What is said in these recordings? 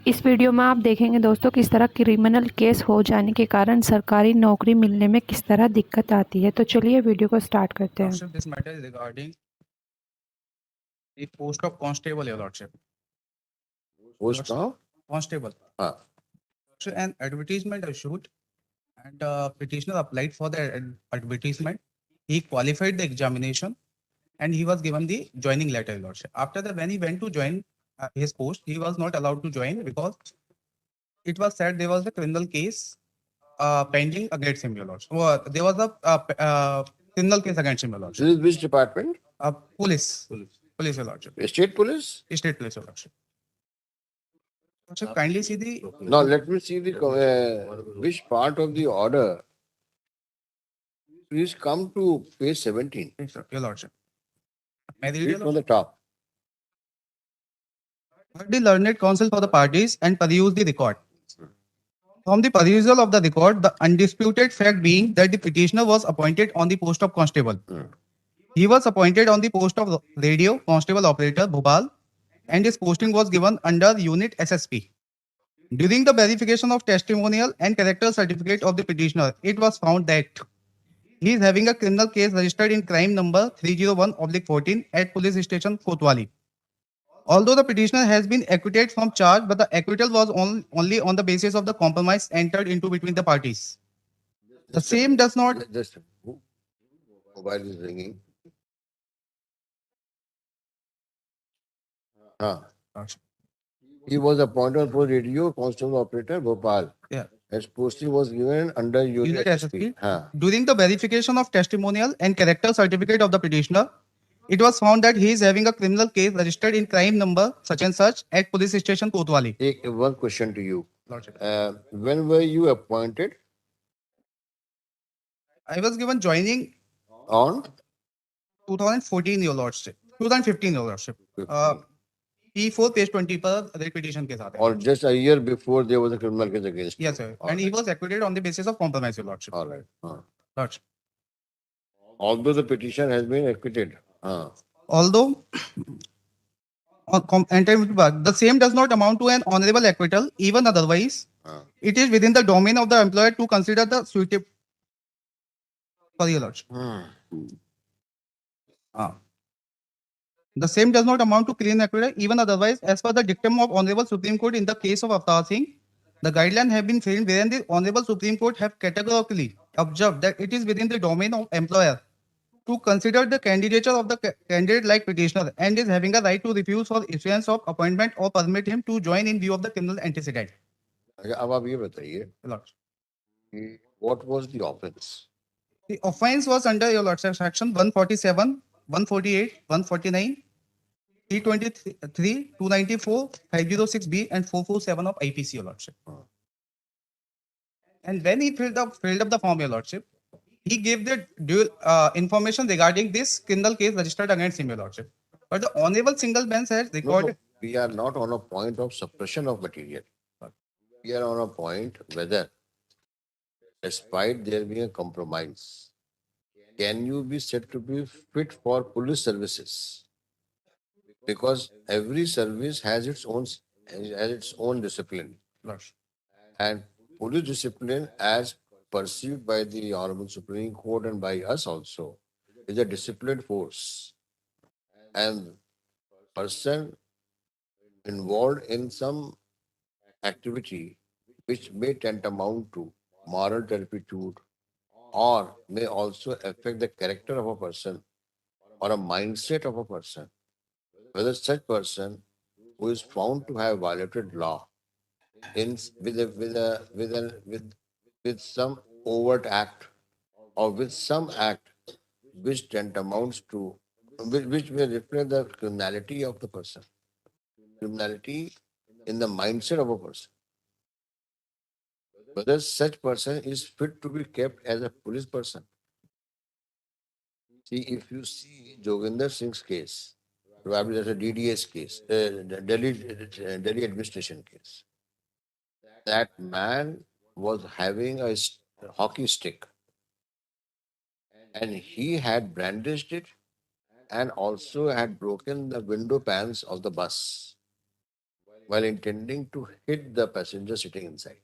इस वीडियो में आप देखेंगे दोस्तों किस तरह क्रिमिनल केस हो जाने के कारण सरकारी नौकरी मिलने में किस तरह दिक्कत आती है। तो चलिए वीडियो को स्टार्ट करते हैं। Lordship, this matter is regarding the post of constable, Your Lordship. Post of? Constable. So an advertisement issued and petitioner applied for the advertisement. He qualified the examination and he was given the joining letter, Your Lordship. After that, when he went to join his post, he was not allowed to join because it was said there was a criminal case pending against him, Your Lordship. There was a criminal case against him, Your Lordship. This is which department? Police, Your Lordship. State police? State police, Your Lordship. So kindly see the. Now let me see the which part of the order. Please come to page 17. Your Lordship. May I read, Read Your from Lordship? the top. Heard the learned counsel for the parties and peruse the record. From the perusal of the record, the undisputed fact being that the petitioner was appointed on the post of constable. He was appointed on the post of radio constable operator Bhopal, and his posting was given under unit SSP. During the verification of testimonial and character certificate of the petitioner, it was found that he is having a criminal case registered in crime number 301/14 at police station Kotwali. Although the petitioner has been acquitted from charge, but the acquittal was only on the basis of the compromise entered into between the parties. The same does not. Just mobile is ringing. He was appointed for radio constable operator Bhopal. Yeah. His posting was given under unit SSP. During the verification of testimonial and character certificate of the petitioner, it was found that he is having a criminal case registered in crime number such and such at police station Kotwali. One question to you. When were you appointed? I was given joining On 2014, Your Lordship. 2015, Your Lordship. P4 page 20 पर rate petition के साथ है. or just a year before there was a criminal case against you? Yes, sir. And he was acquitted on the basis of compromise, Your Lordship. All right. Lordship. Although the petition has been acquitted. Although the same does not amount to an honorable acquittal, even otherwise, it is within the domain of the employer to consider the suitable. For Your Lordship. The same does not amount to clean acquittal, even otherwise, as per the dictum of Honorable Supreme Court in the case of Avtar Singh, the guidelines have been framed wherein the Honorable Supreme Court have categorically observed that it is within the domain of employer to consider the candidature of the candidate like petitioner and is having a right to refuse for issuance of appointment or permit him to join in view of the criminal antecedent. अब आप ये बताइए what was the offense? The offense was under Your Lordship section 147, 148, 149, 323, 294, 506B and 447 of IPC, Your Lordship. And when he filled up the form, Your Lordship, he gave the due information regarding this criminal case registered against him, Your Lordship. But the Honorable Single Bench has recorded. No, we are not on a point of suppression of material. We are on a point whether, despite there being a compromise, can you be said to be fit for police services? Because every service has its own discipline. And police discipline, as perceived by the Honorable Supreme Court and by us also, is a disciplined force. And person involved in some activity which may tantamount to moral turpitude or may also affect the character of a person or a mindset of a person, whether such person who is found to have violated law with some overt act or with some act which tantamounts to which may reflect the criminality of the person, criminality in the mindset of a person, whether such person is fit to be kept as a police person. See, if you see Joginder Singh's case, probably that's a DDS case, Delhi administration case. That man was having a hockey stick and he had brandished it and also had broken the window pans of the bus while intending to hit the passenger sitting inside,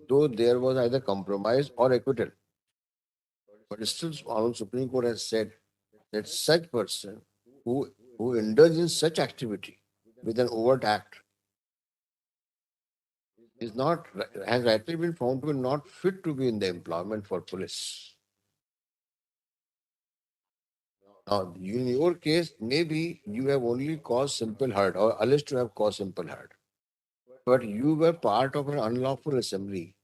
though there was either compromise or acquittal. But still, our Supreme Court has said that such person who indulges in such activity with an overt act is not has rightly been found to be not fit to be in the employment for police. Now, in your case, maybe you have only caused simple hurt or alleged to have caused simple hurt, but you were part of an unlawful assembly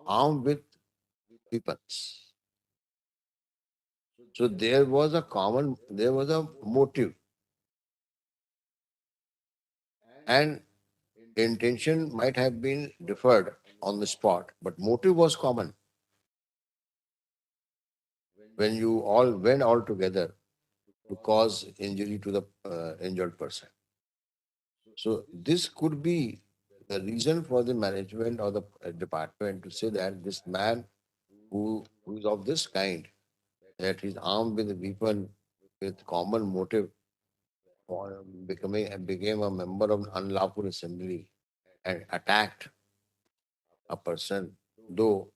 armed with weapons. So there was a motive, and intention might have been deferred on the spot, but motive was common when you all went all together to cause injury to the injured person. So this could be the reason for the management or the department to say that this man who is of this kind, that he's armed with a weapon with common motive for became a member of an unlawful assembly and attacked a person, though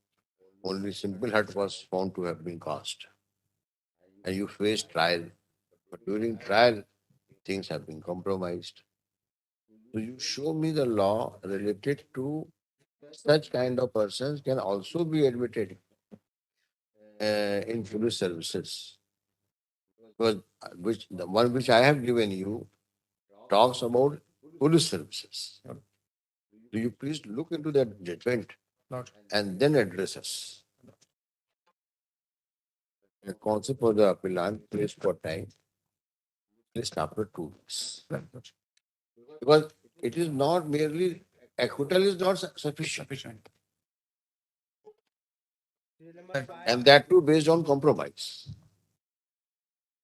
only simple hurt was found to have been caused. And you face trial, but during trial, things have been compromised. So you show me the law related to such kind of persons can also be admitted in police services. Because the one which I have given you talks about police services. Do you please look into that judgment and then address us? The concept for the appellant placed for time placed after 2 weeks. Because it is not merely acquittal is not sufficient. And that too based on compromise.